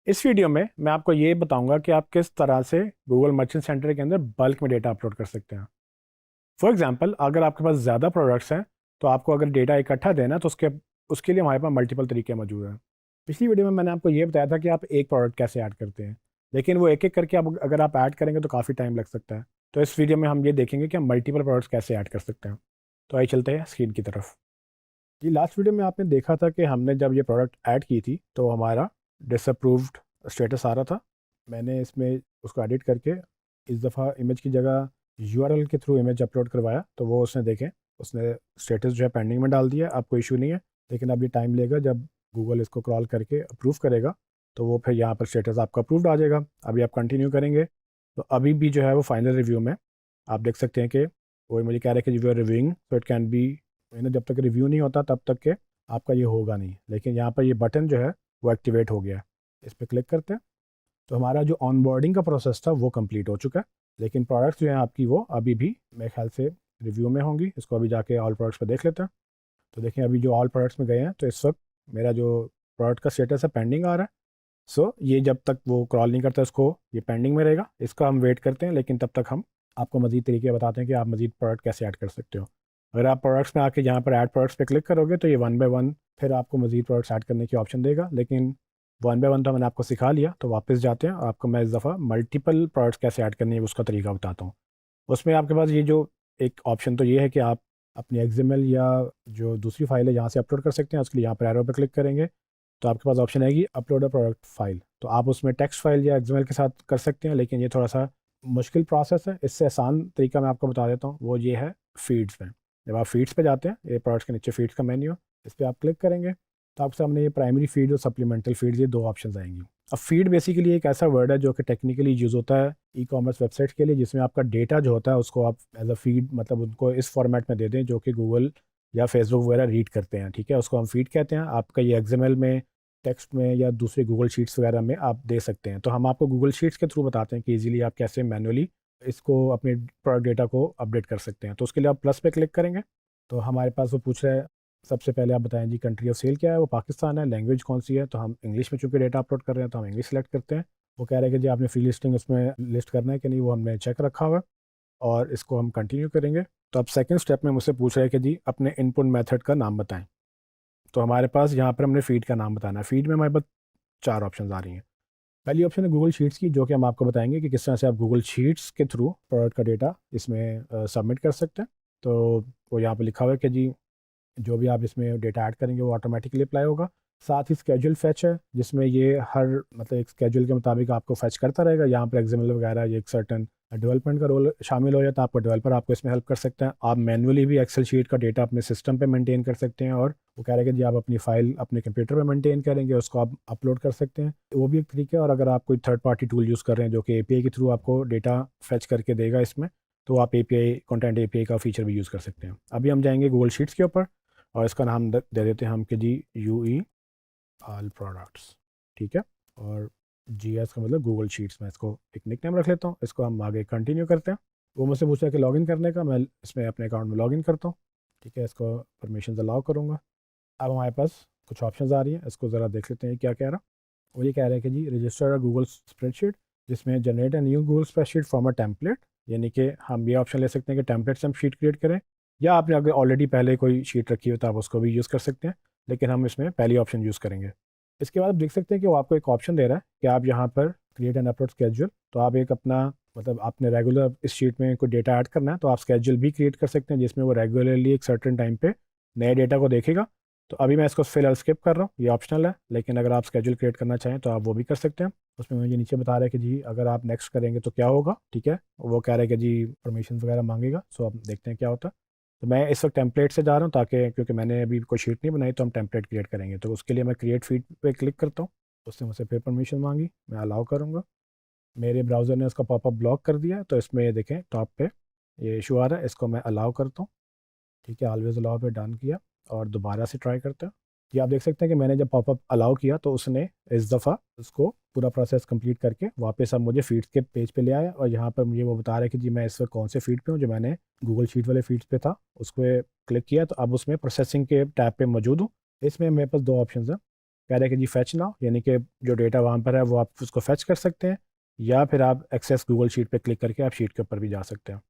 इस वीडियो में मैं आपको ये बताऊंगा कि आप किस तरह से गूगल मर्चेंट सेंटर के अंदर बल्क में डेटा अपलोड कर सकते हैं। फॉर एग्जांपल, अगर आपके पास ज़्यादा प्रोडक्ट्स हैं तो आपको अगर डेटा इकट्ठा देना है तो उसके लिए हमारे पास मल्टीपल तरीके मौजूद हैं। पिछली वीडियो में मैंने आपको ये बताया था कि आप एक प्रोडक्ट कैसे ऐड करते हैं, लेकिन वो एक एक करके आप अगर आप ऐड करेंगे तो काफ़ी टाइम लग सकता है। तो इस वीडियो में हम ये देखेंगे कि हम मल्टीपल प्रोडक्ट्स कैसे ऐड कर सकते हैं। तो आइए चलते हैं स्क्रीन की तरफ। जी, लास्ट वीडियो में आपने देखा था कि हमने जब ये प्रोडक्ट ऐड की थी तो हमारा डिसअप्रूव्ड स्टेटस आ रहा था। मैंने इसमें उसको एडिट करके इस दफ़ा इमेज की जगह यूआरएल के थ्रू इमेज अपलोड करवाया, तो वो उसने देखें, उसने स्टेटस जो है पेंडिंग में डाल दिया। अब कोई इशू नहीं है, लेकिन अब ये टाइम लेगा। जब गूगल इसको क्रॉल करके अप्रूव करेगा तो वो फिर यहाँ पर स्टेटस आपका अप्रूव्ड आ जाएगा। अभी आप कंटिन्यू करेंगे तो अभी भी जो है वो फाइनल रिव्यू में आप देख सकते हैं कि वो मुझे कह रहा है कि you are reviewing, so it can be, जब तक रिव्यू नहीं होता तब तक के आपका ये होगा नहीं। लेकिन यहाँ पर ये बटन जो है वो एक्टिवेट हो गया है। इस पर क्लिक करते हैं तो हमारा जो ऑनबोर्डिंग का प्रोसेस था वो कंप्लीट हो चुका है। लेकिन प्रोडक्ट्स जो हैं आपकी वो अभी भी मेरे ख्याल से रिव्यू में होंगी। इसको अभी जाके ऑल प्रोडक्ट्स पर देख लेते हैं। तो देखें, अभी जो ऑल प्रोडक्ट्स में गए हैं तो इस वक्त मेरा जो प्रोडक्ट का स्टेटस है पेंडिंग आ रहा है। सो ये जब तक वो क्रॉल नहीं करता इसको ये पेंडिंग में रहेगा। इसका हम वेट करते हैं, लेकिन तब तक हम आपको मज़ीद तरीके बताते हैं कि आप मज़ीद प्रोडक्ट कैसे ऐड कर सकते हो। अगर आप प्रोडक्ट्स में आके यहाँ पर ऐड प्रोडक्ट्स पे क्लिक करोगे तो ये वन बाय वन फिर आपको मज़ीद प्रोडक्ट्स ऐड करने की ऑप्शन देगा। लेकिन वन बाय वन तो मैंने आपको सिखा लिया, तो वापस जाते हैं और आपको मैं इस दफ़ा मल्टीपल प्रोडक्ट्स कैसे ऐड करनी है उसका तरीका बताता हूँ। उसमें आपके पास ये जो एक ऑप्शन तो ये है कि आप अपनी एक्सएमएल या जो दूसरी फाइल है यहाँ से अपलोड कर सकते हैं। उसके लिए यहाँ पर एरो पर क्लिक करेंगे तो आपके पास ऑप्शन आएगी अपलोड अ प्रोडक्ट फाइल। तो आप उसमें टेक्स्ट फाइल या एक्सएमएल के साथ कर सकते हैं, लेकिन ये थोड़ा सा मुश्किल प्रोसेस है। इससे आसान तरीका मैं आपको बता देता हूँ, वो ये है फीड्स में। जब आप फीड्स पे जाते हैं, ये प्रोडक्ट्स के नीचे फीड्स का मेन्यू, इस पर आप क्लिक करेंगे तो आपके सामने ये प्राइमरी फीड और सप्लीमेंटल फीड्स, ये दो ऑप्शन आएंगी। अब फीड बेसिकली एक ऐसा वर्ड है जो कि टेक्निकली यूज़ होता है ई कॉमर्स वेबसाइट के लिए, जिसमें आपका डेटा जो होता है उसको आप एज अ फीड, मतलब उनको इस फॉर्मेट में दे दें जो कि गूगल या फेसबुक वगैरह रीड करते हैं। ठीक है, उसको हम फीड कहते हैं। आपका ये एक्सएमएल में, टेक्स्ट में या दूसरे गूगल शीट्स वगैरह में आप दे सकते हैं। तो हम आपको गूगल शीट्स के थ्रू बताते हैं कि इजीली आप कैसे मैनुअली इसको अपने प्रोडक्ट डेटा को अपडेट कर सकते हैं। तो उसके लिए आप प्लस पे क्लिक करेंगे तो हमारे पास वो पूछ रहा है, सबसे पहले आप बताएं जी कंट्री ऑफ सेल क्या है, वो पाकिस्तान है, लैंग्वेज कौन सी है। तो हम इंग्लिश में चूंकि डेटा अपलोड कर रहे हैं तो हम इंग्लिश सेलेक्ट करते हैं। वो कह रहे हैं कि जी आपने फ्री लिस्टिंग उसमें लिस्ट करना है कि नहीं, वो हमने चेक रखा हुआ है और इसको हम कंटिन्यू करेंगे। तो अब सेकंड स्टेप में मुझसे पूछ रहा है कि जी अपने इनपुट मेथड का नाम बताएं। तो हमारे पास यहाँ पर हमने फीड का नाम बताना है। फीड में हमारे पास चार ऑप्शन आ रही हैं। पहली ऑप्शन है गूगल शीट्स की, जो कि हम आपको बताएंगे कि किस तरह से आप गूगल शीट्स के थ्रू प्रोडक्ट का डेटा इसमें सबमिट कर सकते हैं। तो वो यहाँ पे लिखा हुआ है कि जी जो भी आप इसमें डेटा ऐड करेंगे वो ऑटोमेटिकली अप्लाई होगा। साथ ही स्केड्यूल फैच है, जिसमें ये हर मतलब एक स्केड्यूल के मुताबिक आपको फैच करता रहेगा। यहाँ पर एग्जाम्पल वगैरह ये एक सर्टन डेवलपमेंट का रोल शामिल हो जाता है, आपको डेवलपर आपको इसमें हेल्प कर सकते हैं। आप मैनुअली भी एक्सेल शीट का डेटा अपने सिस्टम पे मेंटेन कर सकते हैं, और वो कह रहे हैं कि जी आप अपनी फाइल अपने कंप्यूटर पे मेंटेन करेंगे, उसको आप अपलोड कर सकते हैं, वो भी एक तरीका है। और अगर आप कोई थर्ड पार्टी टूल यूज़ कर रहे हैं जो कि एपीआई के थ्रू आपको डेटा फैच करके देगा इसमें, तो आप एपीआई कंटेंट एपीआई का फीचर भी यूज़ कर सकते हैं। अभी हम जाएंगे गूगल शीट्स के ऊपर और इसका नाम दे देते हैं हम कि जी यूई ऑल प्रोडक्ट्स। ठीक है, और जी एस का मतलब गूगल शीट्स में इसको एक निक नेम रख लेता हूँ। इसको हम आगे कंटिन्यू करते हैं। वो मुझसे पूछा कि लॉगिन करने का, मैं इसमें अपने अकाउंट में लॉगिन करता हूँ। ठीक है, इसको परमिशन अलाउ करूँगा। अब हमारे पास कुछ ऑप्शंस आ रही हैं, इसको ज़रा देख लेते हैं क्या कह रहा। वो ये कह रहे हैं कि जी रजिस्टर अ गूगल स्प्रेडशीट, जिसमें generate a new Google spreadsheet from a template, यानी कि हम ये ऑप्शन ले सकते हैं कि टेम्पलेट से हम शीट क्रिएट करें, या आपने अगर ऑलरेडी पहले कोई शीट रखी हो तो आप उसको भी यूज़ कर सकते हैं, लेकिन हम इसमें पहली ऑप्शन यूज़ करेंगे। इसके बाद आप देख सकते हैं कि वो आपको एक ऑप्शन दे रहा है कि आप यहाँ पर क्रिएट एंड अपलोड स्केड्यूल, तो आप एक अपना मतलब आपने रेगुलर इस शीट में कोई डेटा ऐड करना है तो आप स्केड्यूल भी क्रिएट कर सकते हैं, जिसमें वो रेगुलरली एक सर्टेन टाइम पे नए डेटा को देखेगा। तो अभी मैं इसको फिलहाल स्किप कर रहा हूँ, ये ऑप्शनल है, लेकिन अगर आप स्केड्यूल क्रिएट करना चाहें तो आप वो भी कर सकते हैं। उसमें मुझे नीचे बता रहा है कि जी अगर आप नेक्स्ट करेंगे तो क्या होगा। ठीक है, वो कह रहा है कि जी परमिशन वगैरह मांगेगा, सो अब देखते हैं क्या होता है। तो मैं इस वक्त टेम्पलेट से जा रहा हूँ, ताकि क्योंकि मैंने अभी कोई शीट नहीं बनाई तो हम टेम्पलेट क्रिएट करेंगे। तो उसके लिए मैं क्रिएट फीड पे क्लिक करता हूँ। उसने मुझसे फिर परमिशन मांगी, मैं अलाउ करूँगा। मेरे ब्राउज़र ने उसका पॉपअप ब्लॉक कर दिया, तो इसमें ये देखें टॉप पे ये इशू आ रहा है, इसको मैं अलाउ करता हूँ। ठीक है, ऑलवेज अलाउ पे डन किया और दोबारा से ट्राई करते हैं। ये आप देख सकते हैं कि मैंने जब पॉपअप अलाउ किया तो उसने इस दफ़ा उसको पूरा प्रोसेस कंप्लीट करके वापस अब मुझे फीड्स के पेज पे ले आया, और यहाँ पर मुझे वो बता रहा है कि जी मैं इस वक्त कौन से फीड पे हूँ। जो मैंने गूगल शीट वाले फीड्स पे था उस पर क्लिक किया तो अब उसमें प्रोसेसिंग के टैब पे मौजूद हूँ। इसमें मेरे पास दो ऑप्शन हैं। कह रहे हैं कि जी फैच नाउ, यानी कि जो डेटा वहाँ पर है वो आप उसको फैच कर सकते हैं, या फिर आप एक्सेस गूगल शीट पे क्लिक करके आप शीट के ऊपर भी जा सकते हैं।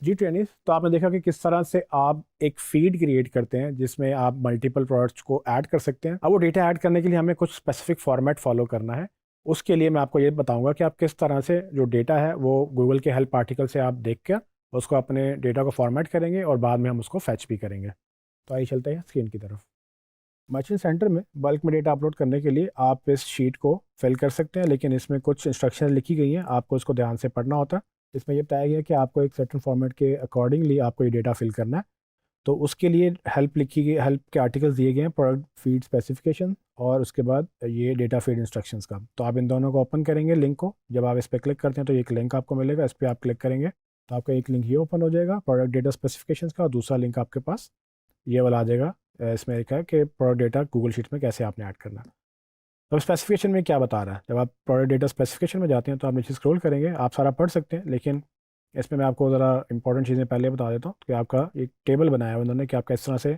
जी ट्रेनिस, तो आपने देखा कि किस तरह से आप एक फीड क्रिएट करते हैं जिसमें आप मल्टीपल प्रोडक्ट्स को ऐड कर सकते हैं। अब वो डेटा ऐड करने के लिए हमें कुछ स्पेसिफिक फॉर्मेट फॉलो करना है। उसके लिए मैं आपको ये बताऊंगा कि आप किस तरह से जो डेटा है वो गूगल के हेल्प आर्टिकल से आप देख कर उसको अपने डेटा को फॉर्मेट करेंगे और बाद में हम उसको फैच भी करेंगे। तो आइए चलते हैं स्क्रीन की तरफ। मर्चेंट सेंटर में बल्क में डेटा अपलोड करने के लिए आप इस शीट को फिल कर सकते हैं, लेकिन इसमें कुछ इंस्ट्रक्शन लिखी गई हैं, आपको इसको ध्यान से पढ़ना होता है। इसमें यह बताया गया है कि आपको एक सर्टेन फॉर्मेट के अकॉर्डिंगली आपको ये डेटा फिल करना है। तो उसके लिए हेल्प लिखी गई, हेल्प के आर्टिकल्स दिए गए हैं, प्रोडक्ट फीड स्पेसिफिकेशन और उसके बाद ये डेटा फीड इंस्ट्रक्शंस का। तो आप इन दोनों को ओपन करेंगे लिंक को, जब आप इस पर क्लिक करते हैं तो एक लिंक आपको मिलेगा, इस पर आप क्लिक करेंगे तो आपका एक लिंक ये ओपन हो जाएगा प्रोडक्ट डेटा स्पेसिफिकेशन का, और दूसरा लिंक आपके पास ये वाला आ जाएगा। इसमें लिखा है कि प्रोडक्ट डेटा गूगल शीट में कैसे आपने ऐड करना है। अब स्पेसिफिकेशन में क्या बता रहा है, जब आप प्रोडक्ट डेटा स्पेसिफिकेशन में जाते हैं तो आप नीचे स्क्रॉल करेंगे, आप सारा पढ़ सकते हैं, लेकिन इसमें मैं आपको ज़रा इंपॉर्टेंट चीज़ें पहले बता देता हूँ कि आपका एक टेबल बनाया है उन्होंने कि आपका इस तरह से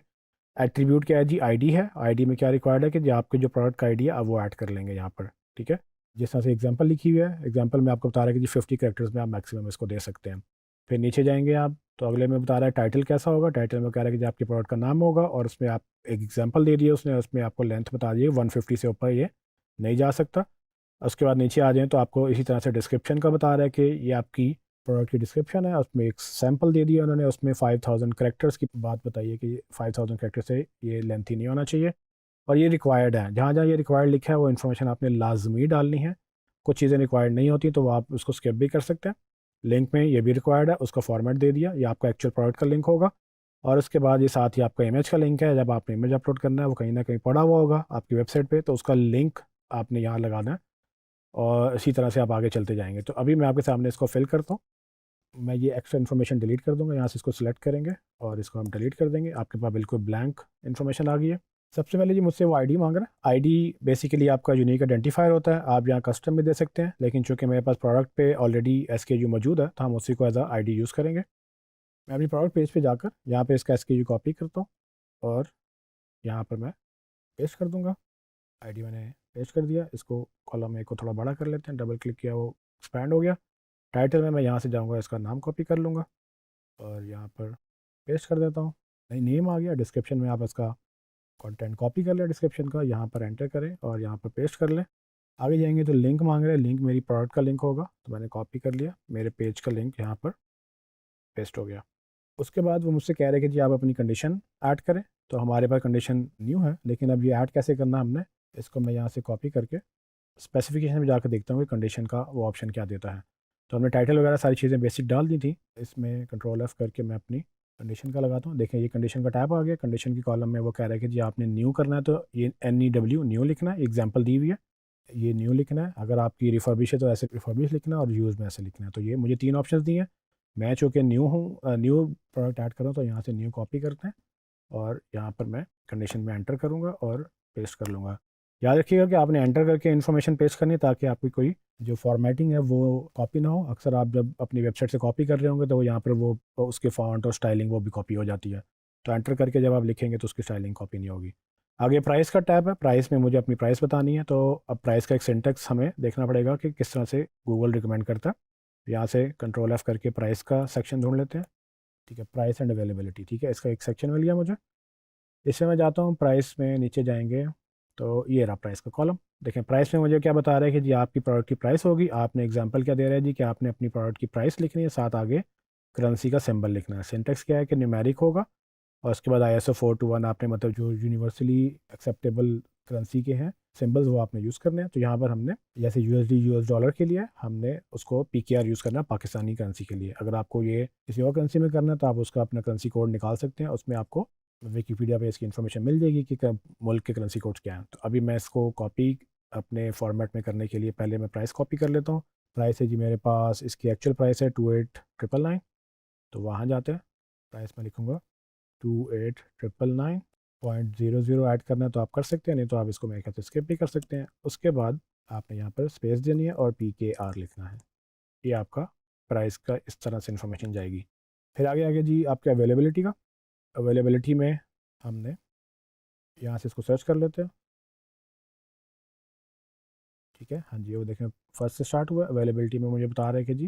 एट्रीब्यूट क्या है जी, आईडी है। आईडी में क्या रिक्वायर्ड है कि जी आपके जो प्रोडक्ट का आईडी है आप वो ऐड कर लेंगे यहाँ पर, ठीक है। जिस तरह से एग्जांपल लिखी हुई है, एग्जांपल में आपको बता रहा है कि जी 50 कैरेक्टर्स में आप मैक्सिमम इसको दे सकते हैं। फिर नीचे जाएंगे आप तो अगले में बता रहा है टाइटल कैसा होगा। टाइटल में कह रहा है कि जी आपके प्रोडक्ट का नाम होगा, और उसमें आप एक एग्जाम्पल दे दिए उसने, उसमें आपको लेंथ बता दिए 150 से ऊपर ये नहीं जा सकता। उसके बाद नीचे आ जाएँ तो आपको इसी तरह से डिस्क्रिप्शन का बता रहा है कि ये आपकी प्रोडक्ट की डिस्क्रिप्शन है, उसमें एक सैम्पल दे दिया उन्होंने, उसमें 5000 करेक्टर्स की बात बताई है कि 5000 करेक्टर से ये लेंथी नहीं होना चाहिए, और ये रिक्वायर्ड है। जहाँ जहाँ ये रिक्वायर्ड लिखा है वो इन्फॉर्मेशन आपने लाजमी डालनी है। कुछ चीज़ें रिक्वायर्ड नहीं होती तो वो आप उसको स्किप भी कर सकते हैं। लिंक में ये भी रिक्वायर्ड है, उसका फॉर्मेट दे दिया, ये आपका एक्चुअल प्रोडक्ट का लिंक होगा। और उसके बाद ये साथ ही आपका इमेज का लिंक है, जब आपने इमेज अपलोड करना है वो कहीं ना कहीं पड़ा हुआ होगा आपकी वेबसाइट पे, तो उसका लिंक आपने यहाँ लगाना है, और इसी तरह से आप आगे चलते जाएंगे। तो अभी मैं आपके सामने इसको फिल करता हूँ। मैं ये एक्स्ट्रा इन्फॉर्मेशन डिलीट कर दूंगा, यहाँ से इसको सिलेक्ट करेंगे और इसको हम डिलीट कर देंगे। आपके पास बिल्कुल ब्लैंक इन्फॉर्मेशन आ गई है। सबसे पहले जी मुझसे वो आईडी मांग रहा है। आईडी बेसिकली आपका यूनिक आइडेंटिफायर होता है, आप यहाँ कस्टम भी दे सकते हैं, लेकिन चूंकि मेरे पास प्रोडक्ट पे ऑलरेडी SKU मौजूद है तो हम उसी को एज आ ID यूज़ करेंगे। मैं अपनी प्रोडक्ट पेज पे जाकर यहाँ पे इसका SKU कॉपी करता हूँ और यहाँ पर मैं पेस्ट कर दूँगा। ID मैंने पेस्ट कर दिया, इसको कॉलम ए को थोड़ा बड़ा कर लेते हैं, डबल क्लिक किया वो एक्सपैंड हो गया। टाइटल में मैं यहाँ से जाऊँगा, इसका नाम कॉपी कर लूँगा और यहाँ पर पेस्ट कर देता हूँ। नहीं, नेम आ गया। डिस्क्रिप्शन में आप इसका कंटेंट कॉपी कर लें, डिस्क्रिप्शन का यहाँ पर एंटर करें और यहाँ पर पेस्ट कर लें। आगे जाएंगे तो लिंक मांग रहे हैं, लिंक मेरी प्रोडक्ट का लिंक होगा तो मैंने कॉपी कर लिया, मेरे पेज का लिंक यहाँ पर पेस्ट हो गया। उसके बाद वो मुझसे कह रहे हैं कि जी आप अपनी कंडीशन ऐड करें, तो हमारे पास कंडीशन न्यू है, लेकिन अब ये ऐड कैसे करना हमने, इसको मैं यहाँ से कॉपी करके स्पेसिफिकेशन में जाकर देखता हूँ कि कंडीशन का वो ऑप्शन क्या देता है। तो हमने टाइटल वगैरह सारी चीज़ें बेसिक डाल दी थी, इसमें कंट्रोल F करके मैं अपनी कंडीशन का लगाता हूँ। देखें ये कंडीशन का टैब आ गया। कंडीशन की कॉलम में वो कह रहा है कि जी आपने न्यू करना है, तो ये NEW न्यू लिखना है, एग्जाम्पल दी हुई है, ये न्यू लिखना है। अगर आपकी रिफर्बिश है तो ऐसे रिफर्बिश लिखना है, और यूज़ में ऐसे लिखना है। तो ये मुझे 3 ऑप्शन दिए हैं। मैं चूँकि न्यू हूँ, न्यू प्रोडक्ट ऐड कर रहा हूँ, तो यहाँ से न्यू कॉपी करते हैं और यहाँ पर मैं कंडीशन में एंटर करूँगा और पेस्ट कर लूँगा। याद रखिएगा कि आपने एंटर करके इन्फॉर्मेशन पेस्ट करनी है ताकि आपकी कोई जो फॉर्मेटिंग है वो कॉपी ना हो। अक्सर आप जब अपनी वेबसाइट से कॉपी कर रहे होंगे तो वो यहाँ पर वो उसके फॉन्ट और स्टाइलिंग वो भी कॉपी हो जाती है, तो एंटर करके जब आप लिखेंगे तो उसकी स्टाइलिंग कॉपी नहीं होगी। आगे प्राइस का टैब है। प्राइस में मुझे अपनी प्राइस बतानी है, तो अब प्राइस का एक सिंटेक्स हमें देखना पड़ेगा कि किस तरह से गूगल रिकमेंड करता है। यहाँ से कंट्रोल F करके प्राइस का सेक्शन ढूंढ लेते हैं, ठीक है। प्राइस एंड अवेलेबिलिटी, ठीक है, इसका एक सेक्शन मिल गया मुझे। इसमें मैं जाता हूँ प्राइस में, नीचे जाएंगे तो ये रहा प्राइस का कॉलम। देखें प्राइस में मुझे क्या बता रहा है कि जी आपकी प्रोडक्ट की प्राइस होगी। आपने एग्जांपल क्या दे रहा है जी कि आपने अपनी प्रोडक्ट की प्राइस लिखनी है, साथ आगे करेंसी का सिंबल लिखना है। सिंटेक्स क्या है कि न्यूमेरिक होगा, और उसके बाद ISO 421 आपने मतलब जो यूनिवर्सली एक्सेप्टेबल करेंसी के हैं सिंबल्स वो आपने यूज़ करने हैं। तो यहाँ पर हमने जैसे USD US डॉलर के लिए हमने उसको PKR यूज़ करना है पाकिस्तानी करेंसी के लिए। अगर आपको ये किसी और करेंसी में करना है तो आप उसका अपना करेंसी कोड निकाल सकते हैं, उसमें आपको विकीपीडिया पे इसकी इन्फॉर्मेशन मिल जाएगी कि मुल्क के करेंसी कोड्स क्या हैं। तो अभी मैं इसको कॉपी अपने फॉर्मेट में करने के लिए पहले मैं प्राइस कॉपी कर लेता हूँ। प्राइस है जी मेरे पास, इसकी एक्चुअल प्राइस है 28,999, तो वहाँ जाते हैं। प्राइस में लिखूँगा 28,999.00 ऐड करना है तो आप कर सकते हैं, नहीं तो आप इसको मेरे ख्याल से स्किप भी कर सकते हैं। उसके बाद आपने यहाँ पर स्पेस देनी है और PKR लिखना है। ये आपका प्राइस का इस तरह से इन्फॉर्मेशन जाएगी। फिर आगे आगे जी आपके अवेलेबिलिटी का। अवेलेबिलिटी में हमने यहाँ से इसको सर्च कर लेते हैं। ठीक है, हाँ जी, वो देखें फर्स्ट से स्टार्ट हुआ। अवेलेबिलिटी में मुझे बता रहे हैं कि जी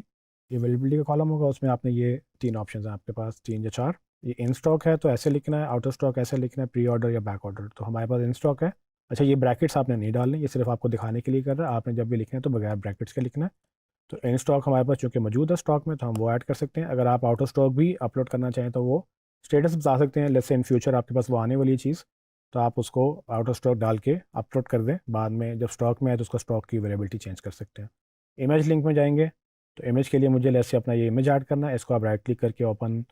ये अवेलेबिलिटी का कॉलम होगा, उसमें आपने ये 3 ऑप्शन हैं आपके पास, 3 या 4। ये इन स्टॉक है तो ऐसे लिखना है, आउट ऑफ स्टॉक ऐसे लिखना है, प्री ऑर्डर या बैक ऑर्डर। तो हमारे पास इन स्टॉक है। अच्छा, ये ब्रैकेट्स आपने नहीं डालने, ये सिर्फ आपको दिखाने के लिए कर रहा है। आपने जब भी लिखना है तो बगैर ब्रैकेट्स के लिखना है। तो इन स्टॉक हमारे पास चूँकि मौजूद है स्टॉक में, तो हम वो ऐड कर सकते हैं। अगर आप आउट ऑफ स्टॉक भी अपलोड करना चाहें तो वो स्टेटस बता सकते हैं। लेट्स से इन फ्यूचर आपके पास वो आने वाली चीज़, तो आप उसको आउट ऑफ स्टॉक डाल के अपलोड कर दें। बाद में जब स्टॉक में आए तो उसका स्टॉक की अवेलेबिलिटी चेंज कर सकते हैं। इमेज लिंक में जाएंगे, तो इमेज के लिए मुझे लेट्स से अपना ये इमेज ऐड करना है। इसको आप राइट क्लिक करके open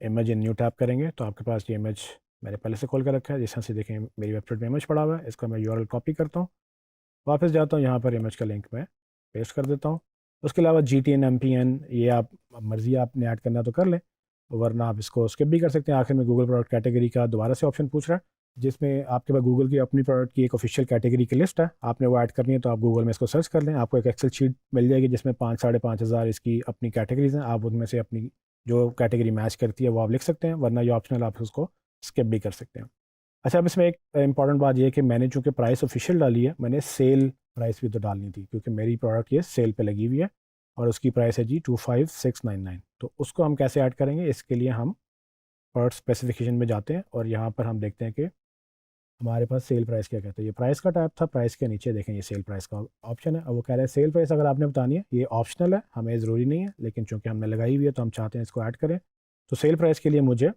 image in new tab करेंगे, तो आपके पास ये इमेज मैंने पहले से खोल कर रखा है। जिस तरह से देखें मेरी वेबसाइट में इमेज पड़ा हुआ है, इसका मैं यूआरएल कॉपी करता हूँ, वापस जाता हूँ, यहाँ पर इमेज का लिंक मैं पेस्ट कर देता हूँ। उसके अलावा GTN MPN ये आप मर्ज़ी आपने ऐड करना तो कर लें, वरना आप इसको स्किप भी कर सकते हैं। आखिर में गूगल प्रोडक्ट कैटेगरी का दोबारा से ऑप्शन पूछ रहा है, जिसमें आपके पास गूगल की अपनी प्रोडक्ट की एक ऑफिशियल कैटेगरी की लिस्ट है। आपने वो ऐड करनी है, तो आप गूगल में इसको सर्च कर लें, आपको एक एक्सेल शीट मिल जाएगी जिसमें 5-5.5 हज़ार इसकी अपनी कैटेगरीज हैं। आप उनमें से अपनी जो कैटेगरी मैच करती है वो आप लिख सकते हैं, वरना ये ऑप्शनल, आप उसको स्किप भी कर सकते हैं। अच्छा, अब इसमें एक इंपॉर्टेंट बात यह है कि मैंने चूँकि प्राइस ऑफिशियल डाली है, मैंने सेल प्राइस भी तो डालनी थी, क्योंकि मेरी प्रोडक्ट ये सेल पे लगी हुई है और उसकी प्राइस है जी 25699। तो उसको हम कैसे ऐड करेंगे? इसके लिए हम प्रोडक्ट स्पेसिफिकेशन में जाते हैं और यहाँ पर हम देखते हैं कि हमारे पास सेल प्राइस क्या कहता है। ये प्राइस का टैब था, प्राइस के नीचे देखें ये सेल प्राइस का ऑप्शन है। अब वो कह रहा है सेल प्राइस अगर आपने बतानी है, ये ऑप्शनल है, हमें ज़रूरी नहीं है, लेकिन चूँकि हमने लगाई हुई है तो हम चाहते हैं इसको ऐड करें। तो सेल प्राइस के लिए मुझे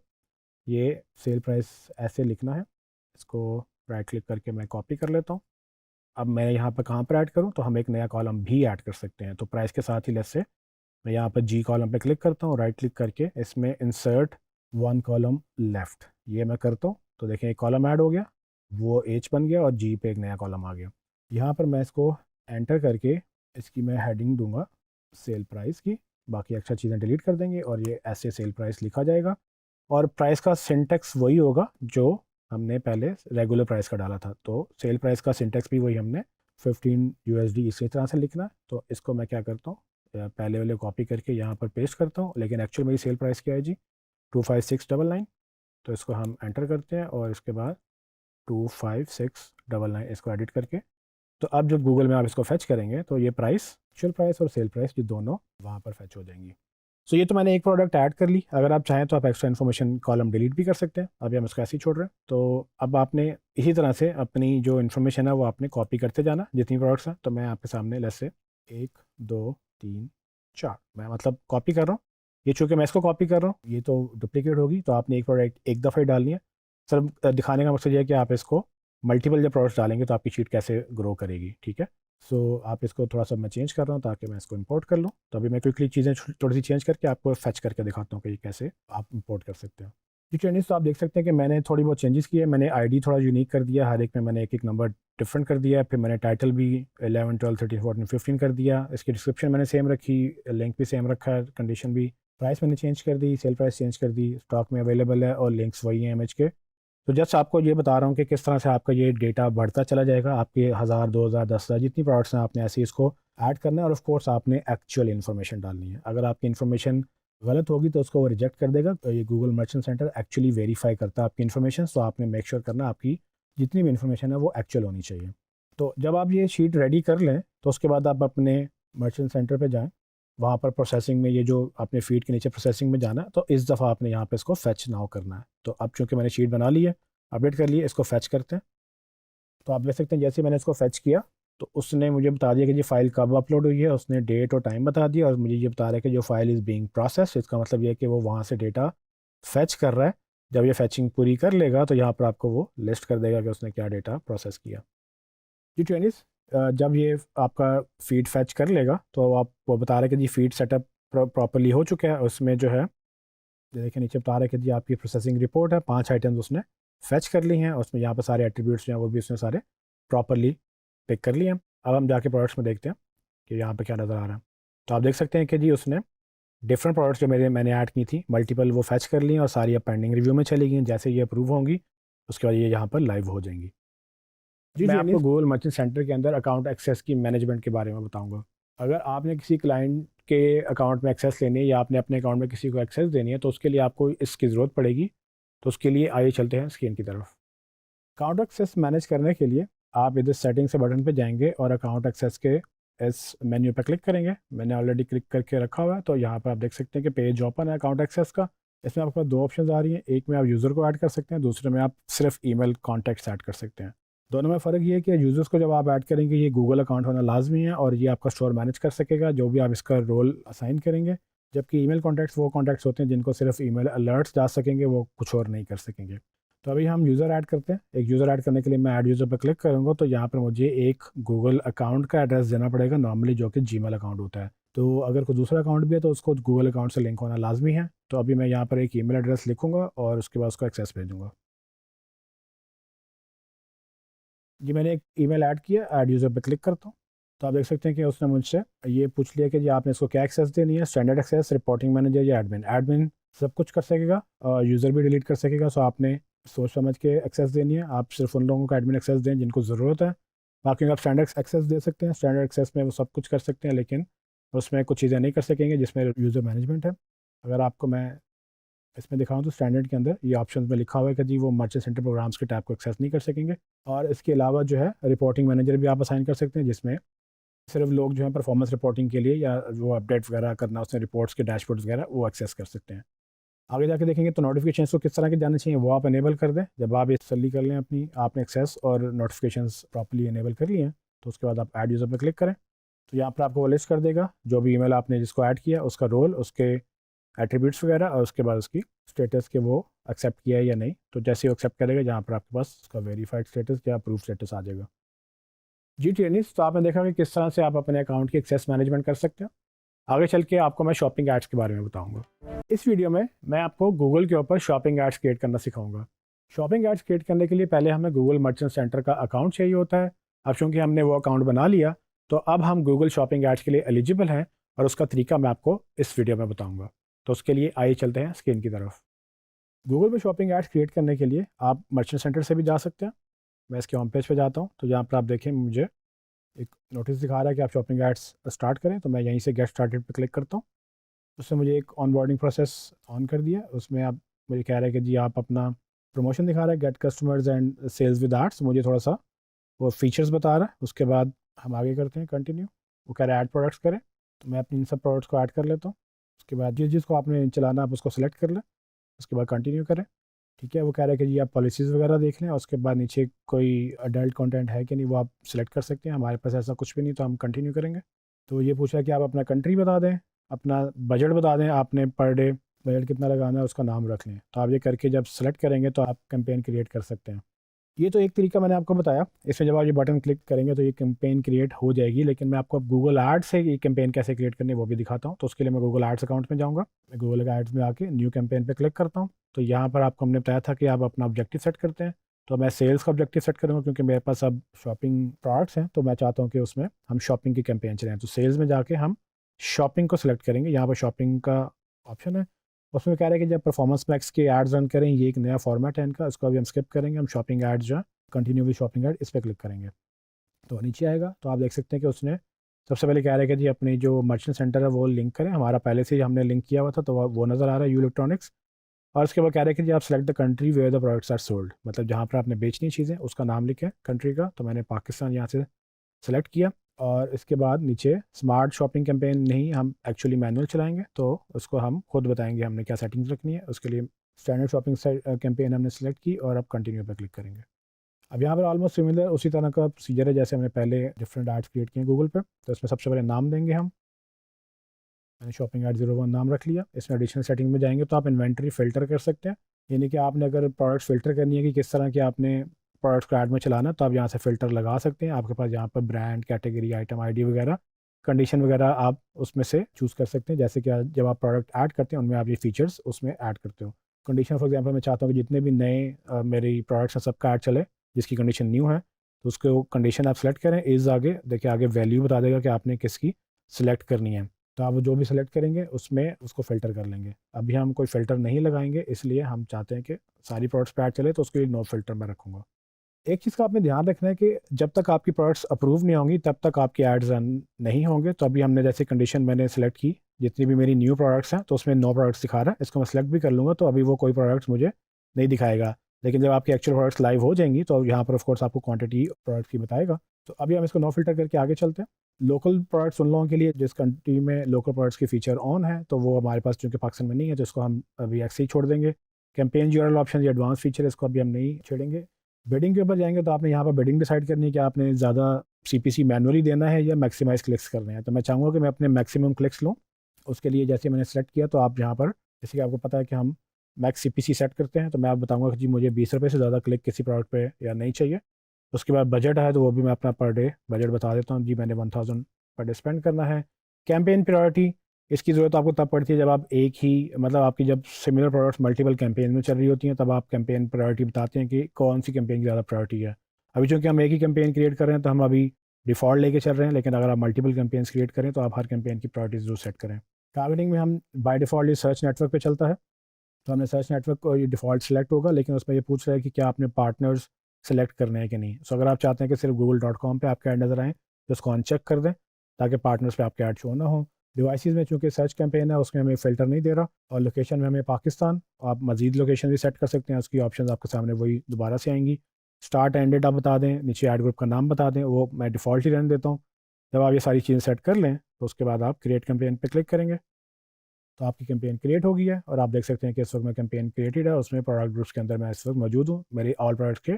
ये सेल प्राइस ऐसे लिखना है। इसको राइट क्लिक करके मैं कॉपी कर लेता हूँ। अब मैं यहाँ पर कहाँ पर ऐड करूँ, तो हम एक नया कॉलम भी ऐड कर सकते हैं। तो प्राइस के साथ ही लेट्स से मैं यहाँ पर जी कॉलम पे क्लिक करता हूँ, राइट क्लिक करके इसमें इंसर्ट 1 कॉलम लेफ़्ट, ये मैं करता हूँ। तो देखें एक कॉलम ऐड हो गया, वो एच बन गया और जी पे एक नया कॉलम आ गया। यहाँ पर मैं इसको एंटर करके इसकी मैं हेडिंग दूंगा सेल प्राइस की, बाकी एक्स्ट्रा चीज़ें डिलीट कर देंगे और ये ऐसे सेल प्राइस लिखा जाएगा। और प्राइस का सिंटेक्स वही होगा जो हमने पहले रेगुलर प्राइस का डाला था। तो सेल प्राइस का सिंटेक्स भी वही, हमने 15 USD इसी तरह से लिखना है। तो इसको मैं क्या करता हूँ, पहले वाले कॉपी करके यहाँ पर पेस्ट करता हूँ, लेकिन एक्चुअल मेरी सेल प्राइस क्या है जी 25699। तो इसको हम एंटर करते हैं और इसके बाद 25699 इसको एडिट करके, तो अब जब गूगल में आप इसको फैच करेंगे तो ये प्राइस, एक्चुअल प्राइस और सेल प्राइस, ये दोनों वहाँ पर फैच हो जाएंगी। सो ये तो मैंने एक प्रोडक्ट ऐड कर ली। अगर आप चाहें तो आप एक्स्ट्रा इन्फॉर्मेशन कॉलम डिलीट भी कर सकते हैं। अभी हम इसको ऐसे ही छोड़ रहे हैं। तो अब आपने इसी तरह से अपनी जो इन्फॉर्मेशन है वो आपने कॉपी करते जाना, जितनी प्रोडक्ट्स हैं। तो मैं आपके सामने लेट्स से 1 2 3 4 मैं मतलब कॉपी कर रहा हूँ। ये चूँकि मैं इसको कॉपी कर रहा हूँ, ये तो डुप्लीकेट होगी, तो आपने एक प्रोडक्ट एक दफ़ा ही डालनी है। सर दिखाने का मकसद ये है कि आप इसको मल्टीपल जब प्रोडक्ट्स डालेंगे तो आपकी शीट कैसे ग्रो करेगी, ठीक है। सो आप इसको थोड़ा सा मैं चेंज कर रहा हूँ ताकि मैं इसको इंपोर्ट कर लूँ। तो अभी मैं क्विकली चीज़ें थोड़ी सी चेंज करके आपको फैच करके दिखाता हूँ कि ये कैसे आप इंपोर्ट कर सकते हो। जी चेंजेस तो आप देख सकते हैं कि मैंने थोड़ी बहुत चेंजेस की है। मैंने आईडी थोड़ा यूनिक कर दिया, हर एक में मैंने एक एक नंबर डिफरेंट कर दिया। फिर मैंने टाइटल भी 11 12 13 14 15 कर दिया। इसकी डिस्क्रिप्शन मैंने सेम रखी, लिंक भी सेम रखा है, कंडीशन भी। प्राइस मैंने चेंज कर दी, सेल प्राइस चेंज कर दी, स्टॉक में अवेलेबल है और लिंक्स वही हैं इमेज के। तो जस्ट आपको ये बता रहा हूँ कि किस तरह से आपका ये डेटा बढ़ता चला जाएगा। आपके 1000 2000 10,000 जितनी प्रोडक्ट्स हैं, आपने ऐसे इसको ऐड करना है और ऑफ कोर्स आपने एक्चुअल इन्फॉर्मेशन डालनी है। अगर आपकी इन्फॉर्मेशन गलत होगी तो उसको वो रिजेक्ट कर देगा। तो ये Google merchant centre actually verify करता है आपकी इन्फॉर्मेशन। तो आपने मेक श्योर करना आपकी जितनी भी इन्फॉर्मेशन है वो एक्चुअल होनी चाहिए। तो जब आप ये शीट रेडी कर लें तो उसके बाद आप अपने मर्चेंट सेंटर पर जाएँ, वहाँ पर प्रोसेसिंग में ये जो अपने फीड के नीचे प्रोसेसिंग में जाना है, तो इस दफ़ा आपने यहाँ पे इसको फैच नाउ करना है। तो अब चूँकि मैंने शीट बना ली है, अपडेट कर लिए, इसको फैच करते हैं। तो आप देख सकते हैं जैसे मैंने इसको फैच किया तो उसने मुझे बता दिया कि जी फाइल कब अपलोड हुई है। उसने डेट और टाइम बता दिया और मुझे ये बता रहा है कि जो फाइल इज़ बीइंग प्रोसेस। इसका मतलब ये है कि वो वहाँ से डेटा फैच कर रहा है। जब ये फैचिंग पूरी कर लेगा तो यहाँ पर आपको वो लिस्ट कर देगा कि उसने क्या डेटा प्रोसेस किया। जी ट्रेनिस, जब ये आपका फीड फैच कर लेगा तो आप वो बता रहे हैं कि जी फीड सेटअप प्रॉपरली हो चुका है। उसमें जो है ये देखिए नीचे बता रहा है कि जी आपकी प्रोसेसिंग रिपोर्ट है, 5 आइटम्स उसने फैच कर ली हैं। उसमें यहाँ पर सारे एट्रीब्यूट्स जो हैं वो भी उसने सारे प्रॉपरली पिक कर लिए हैं। अब हम जाके प्रोडक्ट्स में देखते हैं कि यहाँ पे क्या नज़र आ रहा है। तो आप देख सकते हैं कि जी उसने डिफरेंट प्रोडक्ट्स जो मैंने ऐड की थी मल्टीपल, वो फैच कर ली हैं और सारी अब पेंडिंग रिव्यू में चली गई। जैसे ये अप्रूव होंगी उसके बाद ये यहाँ पर लाइव हो जाएंगी। जी मैं आपको गूगल मर्चेंट सेंटर के अंदर अकाउंट एक्सेस की मैनेजमेंट के बारे में बताऊंगा। अगर आपने किसी क्लाइंट के अकाउंट में एक्सेस लेनी है या आपने अपने अकाउंट में किसी को एक्सेस देनी है तो उसके लिए आपको इसकी ज़रूरत पड़ेगी। तो उसके लिए आइए चलते हैं स्क्रीन की तरफ। अकाउंट एक्सेस मैनेज करने के लिए आप इधर सेटिंग से बटन पे जाएंगे और अकाउंट एक्सेस के इस मेन्यू पर क्लिक करेंगे। मैंने ऑलरेडी क्लिक करके रखा हुआ है, तो यहाँ पर आप देख सकते हैं कि पेज ओपन है अकाउंट एक्सेस का। इसमें आपके पास दो ऑप्शन आ रही हैं, एक में आप यूज़र को ऐड कर सकते हैं, दूसरे में आप सिर्फ ईमेल कॉन्टैक्ट्स ऐड कर सकते हैं। दोनों में फ़र्क ये है कि यूज़र्स को जब आप ऐड करेंगे ये गूगल अकाउंट होना लाजमी है और ये आपका स्टोर मैनेज कर सकेगा जो भी आप इसका रोल असाइन करेंगे। जबकि ईमेल कॉन्टैक्ट्स वो कॉन्टैक्ट्स होते हैं जिनको सिर्फ ईमेल अलर्ट्स जा सकेंगे, वो कुछ और नहीं कर सकेंगे। तो अभी हम यूज़र ऐड करते हैं। एक यूज़र ऐड करने के लिए मैं ऐड यूज़र पर क्लिक करूँगा, तो यहाँ पर मुझे एक गूगल अकाउंट का एड्रेस देना पड़ेगा नॉर्मली, जो कि जीमेल अकाउंट होता है। तो अगर कोई दूसरा अकाउंट भी है तो उसको गूगल अकाउंट से लिंक होना लाजमी है। तो अभी मैं यहाँ पर एक ईमेल एड्रेस लिखूँगा और उसके बाद उसको एक्सेस भेजूँगा। जी मैंने एक ईमेल ऐड किया, ऐड यूज़र पे क्लिक करता हूँ। तो आप देख सकते हैं कि उसने मुझसे ये पूछ लिया कि जी आपने इसको क्या एक्सेस देनी है, स्टैंडर्ड एक्सेस, रिपोर्टिंग मैनेजर या एडमिन। एडमिन सब कुछ कर सकेगा और यूज़र भी डिलीट कर सकेगा। सो आपने सोच समझ के एक्सेस देनी है। आप सिर्फ उन लोगों को एडमिन एक्सेस दें जिनको ज़रूरत है। बाकी आप स्टैंडर्ड एक्सेस दे सकते हैं। स्टैंडर्ड एक्सेस में वो सब कुछ कर सकते हैं, लेकिन उसमें कुछ चीज़ें नहीं कर सकेंगे जिसमें यूज़र मैनेजमेंट है। अगर आपको मैं इसमें दिखाऊं तो स्टैंडर्ड के अंदर ये ऑप्शन में लिखा हुआ है कि जी वो मर्चेंट सेंटर प्रोग्राम्स के टैब को एक्सेस नहीं कर सकेंगे। और इसके अलावा जो है रिपोर्टिंग मैनेजर भी आप असाइन कर सकते हैं, जिसमें सिर्फ लोग जो है परफॉर्मेंस रिपोर्टिंग के लिए या वो अपडेट वगैरह करना, उसमें रिपोर्ट्स के डैशबोर्ड्स वगैरह वो एक्सेस कर सकते हैं। आगे जाके देखेंगे तो नोटिफिकेशन को किस तरह के जाने चाहिए वो आप इनेबल कर दें। जब आप ये तसल्ली कर लें अपनी, आपने एक्सेस और नोटिफिकेशन प्रॉपरली इनेबल कर लिए हैं, तो उसके बाद आप ऐड यूज़र पर क्लिक करें। तो यहाँ पर आपको वो लिस्ट कर देगा जो भी ईमेल आपने जिसको ऐड किया, उसका रोल, उसके एट्रीब्यूट्स वगैरह और उसके बाद उसकी स्टेटस के वो एक्सेप्ट किया है या नहीं। तो जैसे ही वो एक्सेप्ट करेगा जहाँ पर आपके पास उसका वेरीफाइड स्टेटस या अप्रूव स्टेटस आ जाएगा। जी ट्रेनिस, तो आपने देखा कि किस तरह से आप अपने अकाउंट की एक्सेस मैनेजमेंट कर सकते हैं। आगे चल के आपको मैं शॉपिंग एड्स के बारे में बताऊंगा। इस वीडियो में मैं आपको गूगल के ऊपर शॉपिंग एड्स क्रिएट करना सिखाऊंगा। शॉपिंग एड्स क्रिएट करने के लिए पहले हमें गूगल मर्चेंट सेंटर का अकाउंट चाहिए होता है। अब चूंकि हमने वो अकाउंट बना लिया, तो अब हम गूगल शॉपिंग एड्स के लिए एलिजिबल हैं और उसका तरीका मैं आपको इस वीडियो में बताऊँगा। तो उसके लिए आइए चलते हैं स्क्रीन की तरफ। गूगल में शॉपिंग एड्स क्रिएट करने के लिए आप मर्चेंट सेंटर से भी जा सकते हैं। मैं इसके होम पेज पे जाता हूँ, तो यहाँ पर आप देखें मुझे एक नोटिस दिखा रहा है कि आप शॉपिंग एड्स स्टार्ट करें। तो मैं यहीं से गेट स्टार्टेड पे क्लिक करता हूँ। उससे मुझे एक ऑनबोर्डिंग प्रोसेस ऑन कर दिया। उसमें आप मुझे कह रहे हैं कि जी आप अपना प्रमोशन दिखा रहा है, get customers and sales with arts. मुझे थोड़ा सा वो फीचर्स बता रहा है। उसके बाद हम आगे करते हैं कंटिन्यू। वो कह रहा है ऐड प्रोडक्ट्स करें, तो मैं अपनी इन सब प्रोडक्ट्स को ऐड कर लेता हूँ। उसके बाद जिसको आपने चलाना आप उसको सिलेक्ट कर लें। उसके बाद कंटिन्यू करें। ठीक है, वो कह रहा है कि जी आप पॉलिसीज़ वगैरह देख लें। उसके बाद नीचे कोई अडल्ट कंटेंट है कि नहीं वो आप सिलेक्ट कर सकते हैं। हमारे पास ऐसा कुछ भी नहीं, तो हम कंटिन्यू करेंगे। तो ये पूछा है कि आप अपना कंट्री बता दें, अपना बजट बता दें, आपने पर डे बजट कितना लगाना है उसका नाम रख लें। तो आप ये करके जब सेलेक्ट करेंगे तो आप कैंपेन क्रिएट कर सकते हैं। ये तो एक तरीका मैंने आपको बताया। इसमें जब आप ये बटन क्लिक करेंगे तो ये कैंपेन क्रिएट हो जाएगी, लेकिन मैं आपको अब गूगल एड्स से ये कैंपेन कैसे क्रिएट करनी है वो भी दिखाता हूँ। तो उसके लिए मैं गूगल एड्स अकाउंट में जाऊँगा। मैं गूगल एड्स में आके न्यू कैंपेन पे क्लिक करता हूँ। तो यहाँ पर आपको हमने बताया था कि आप अपना ऑब्जेक्टिव सेट करते हैं। तो मैं सेल्स का ऑब्जेक्टिव सेट करूँगा क्योंकि मेरे पास अब शॉपिंग प्रोडक्ट्स हैं, तो मैं चाहता हूँ कि उसमें हम शॉपिंग की कैंपेन चलाएँ। तो सेल्स में जाके हम शॉपिंग को सिलेक्ट करेंगे। यहाँ पर शॉपिंग का ऑप्शन है। उसमें कह रहे हैं कि जब परफॉर्मेंस मैक्स के एड्स रन करें, ये एक नया फॉर्मेट है इनका, इसको अभी हम स्किप करेंगे। हम शॉपिंग एड्स जो है कंटिन्यू विद शॉपिंग एड, इस पर क्लिक करेंगे तो नीचे आएगा। तो आप देख सकते हैं कि उसने सबसे पहले कह रहा है कि जी अपनी जो मर्चेंट सेंटर है वो लिंक करें। हमारा पहले से ही हमने लिंक किया हुआ था, तो वो नज़र आ रहा है यू इलेक्ट्रॉनिक्स। और उसके बाद कह रहे हैं कि जी आप select the country where the products are sold, मतलब जहाँ पर आपने बेचनी चीज़ें उसका नाम लिखें कंट्री का। तो मैंने पाकिस्तान यहाँ से सेलेक्ट किया। और इसके बाद नीचे स्मार्ट शॉपिंग कैंपेन नहीं, हम एक्चुअली मैनुअल चलाएंगे, तो उसको हम खुद बताएंगे हमने क्या सेटिंग्स रखनी है। उसके लिए स्टैंडर्ड शॉपिंग कैंपेन हमने सेलेक्ट की और अब कंटिन्यू पर क्लिक करेंगे। अब यहाँ पर ऑलमोस्ट सिमिलर उसी तरह का प्रोसीजर है जैसे हमने पहले डिफरेंट एड्स क्रिएट किए गूगल पे। तो इसमें सबसे पहले नाम देंगे हम। मैंने शॉपिंग एड 01 नाम रख लिया। इसमें एडिशनल सेटिंग में जाएंगे तो आप इन्वेंट्री फ़िल्टर कर सकते हैं। यानी कि आपने अगर प्रोडक्ट्स फ़िल्टर करनी है कि किस तरह के आपने प्रोडक्ट्स को ऐड में चलाना, तो आप यहाँ से फ़िल्टर लगा सकते हैं। आपके पास यहाँ पर ब्रांड, कैटेगरी, आइटम आईडी वगैरह, कंडीशन वगैरह आप उसमें से चूज़ कर सकते हैं। जैसे कि जब आप प्रोडक्ट ऐड करते हैं उनमें आप ये फीचर्स उसमें ऐड करते हो। कंडीशन फॉर एग्जांपल मैं चाहता हूँ कि जितने भी नए मेरी प्रोडक्ट्स हैं सबका ऐड चले, जिसकी कंडीशन न्यू है, तो उसको कंडीशन आप सेलेक्ट करें। इस आगे देखिए आगे वैल्यू बता देगा कि आपने किसकी सिलेक्ट करनी है। तो आप जो भी सिलेक्ट करेंगे उसमें उसको फ़िल्टर कर लेंगे। अभी हम कोई फ़िल्टर नहीं लगाएंगे, इसलिए हम चाहते हैं कि सारी प्रोडक्ट्स पे ऐड चले, तो उसके लिए नो फ़िल्टर मैं रखूँगा। एक चीज़ का आपने ध्यान रखना है कि जब तक आपकी प्रोडक्ट्स अप्रूव नहीं होंगी तब तक आपके एड्स रन नहीं होंगे। तो अभी हमने जैसे कंडीशन मैंने सेलेक्ट की, जितनी भी मेरी न्यू प्रोडक्ट्स हैं तो उसमें नो प्रोडक्ट्स दिखा रहा है। इसको मैं सेलेक्ट भी कर लूँगा तो अभी वो कोई प्रोडक्ट्स मुझे नहीं दिखाएगा। लेकिन जब आपके एक्चुअल प्रोडक्ट्स लाइव हो जाएंगी तो यहाँ पर ऑफ कोर्स आपको क्वांटिटी प्रोडक्ट की बताएगा। तो अभी हम इसको नो फिल्टर करके आगे चलते हैं। लोकल प्रोडक्ट्स उन लोगों के लिए जिस कंट्री में लोकल प्रोडक्ट्स की फीचर ऑन है, तो वो हमारे पास चूँकि पाकिस्तान में नहीं है तो इसको हम अभी ऐसे ही छोड़ देंगे। कैंपेन यूआरएल ऑप्शन ये एडवांस फीचर है, इसको अभी हम नहीं छेड़ेंगे। बिडिंग के ऊपर जाएंगे तो आपने यहाँ पर बिडिंग डिसाइड करनी है कि आपने ज़्यादा सीपीसी मैनुअली देना है या मैक्सिमाइज क्लिक्स करने हैं। तो मैं चाहूँगा कि मैं अपने मैक्सिमम क्लिक्स लूँ। उसके लिए जैसे मैंने सेलेक्ट किया तो आप यहाँ पर, जैसे कि आपको पता है कि हम मैक्स सीपीसी सेट करते हैं, तो मैं आप बताऊँगा कि जी मुझे 20 रुपये से ज़्यादा क्लिक किसी प्रोडक्ट पे या नहीं चाहिए। उसके बाद बजट है तो वो भी मैं अपना पर डे बजट बता देता हूँ, जी मैंने 1000 पर डे स्पेंड करना है। कैंपेन प्रायोरिटी, इसकी ज़रूरत आपको तब पड़ती है जब आप एक ही, मतलब आपकी जब सिमिलर प्रोडक्ट्स मल्टीपल कैंपेन में चल रही होती हैं, तब आप कैंपेन प्रायोरिटी बताते हैं कि कौन सी कैंपेन की ज़्यादा प्रायोरिटी है। अभी चूँकि हम एक ही कैंपेन क्रिएट कर रहे हैं तो हम अभी डिफ़ॉल्ट लेके चल रहे हैं, लेकिन अगर आप मल्टीपल कैंपेन्स क्रिएट करें तो आप हर कैंपेन की प्रायोरिटी जरूर सेट करें। टारगेटिंग में हम बाय डिफ़ॉल्ट ये सर्च नेटवर्क पे चलता है, तो हमने सर्च नेटवर्क को ये डिफ़ॉल्ट सेलेक्ट होगा, लेकिन उसमें ये पूछ रहा है कि क्या आपने पार्टनर्स सेलेक्ट करने हैं कि नहीं। सो अगर आप चाहते हैं कि सिर्फ google.com पे आपके ऐड नज़र आएँ तो उसको अनचेक कर दें ताकि पार्टनर्स पे आपके ऐड शो ना हो। डिवाइसेस में चूँकि सर्च कैंपेन है उसमें हमें फ़िल्टर नहीं दे रहा, और लोकेशन में हमें पाकिस्तान, आप मज़ीद लोकेशन भी सेट कर सकते हैं, उसकी ऑप्शन आपके सामने वही दोबारा से आएंगी। स्टार्ट एंड डेट आप बता दें, नीचे ऐड ग्रुप का नाम बता दें, वो मैं डिफ़ॉल्ट ही रहने देता हूँ। जब आप ये सारी चीज़ें सेट कर लें तो उसके बाद आप क्रिएट कैंपेन पे क्लिक करेंगे तो आपकी कैंपेन क्रिएट हो गई है, और आप देख सकते हैं कि इस वक्त मैं कैंपेन क्रिएटेड है, उसमें प्रोडक्ट ग्रुप्स के अंदर मैं इस वक्त मौजूद हूँ, मेरे ऑल प्रोडक्ट्स के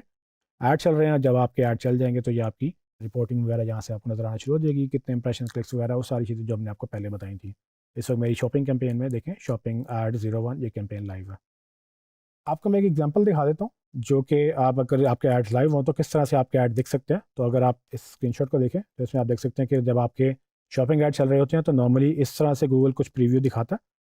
ऐड चल रहे हैं। जब आपके ऐड चल जाएंगे तो ये आपकी रिपोर्टिंग वगैरह यहाँ से आपको नज़र आना शुरू हो जाएगी, कितने इंप्रेशन क्लिक्स वगैरह, वो सारी चीज़ें जो हमने आपको पहले बताई थी। इस वक्त मेरी शॉपिंग कैंपेन में देखें, शॉपिंग ऐड 01 ये कैंपेन लाइव है। आपको मैं एक एग्जांपल दिखा देता हूँ जो कि आप, अगर आपके ऐड्स लाइव हों तो किस तरह से आपके ऐड दिख सकते हैं। तो अगर आप इस स्क्रीनशॉट को देखें तो इसमें आप देख सकते हैं कि जब आपके शॉपिंग ऐड चल रहे होते हैं तो नॉर्मली इस तरह से गूगल कुछ प्रीव्यू दिखाता है,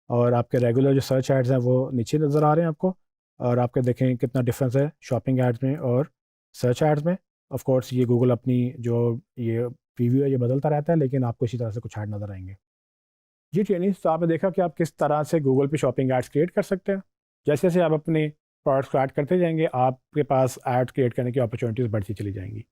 और आपके रेगुलर जो सर्च एड्स हैं वो नीचे नज़र आ रहे हैं आपको, और आपके देखें कितना डिफरेंस है शॉपिंग एड्स में और सर्च एड्स में। ऑफ कोर्स ये गूगल अपनी जो ये प्रीव्यू है ये बदलता रहता है, लेकिन आपको इसी तरह से कुछ ऐड नज़र आएंगे। जी ट्रेनिंग्स, तो आपने देखा कि आप किस तरह से गूगल पे शॉपिंग एड्स क्रिएट कर सकते हैं। जैसे जैसे आप अपने प्रोडक्ट्स को ऐड करते जाएंगे आपके पास ऐड क्रिएट करने की अपॉर्चुनिटीज़ बढ़ती चली जाएंगी।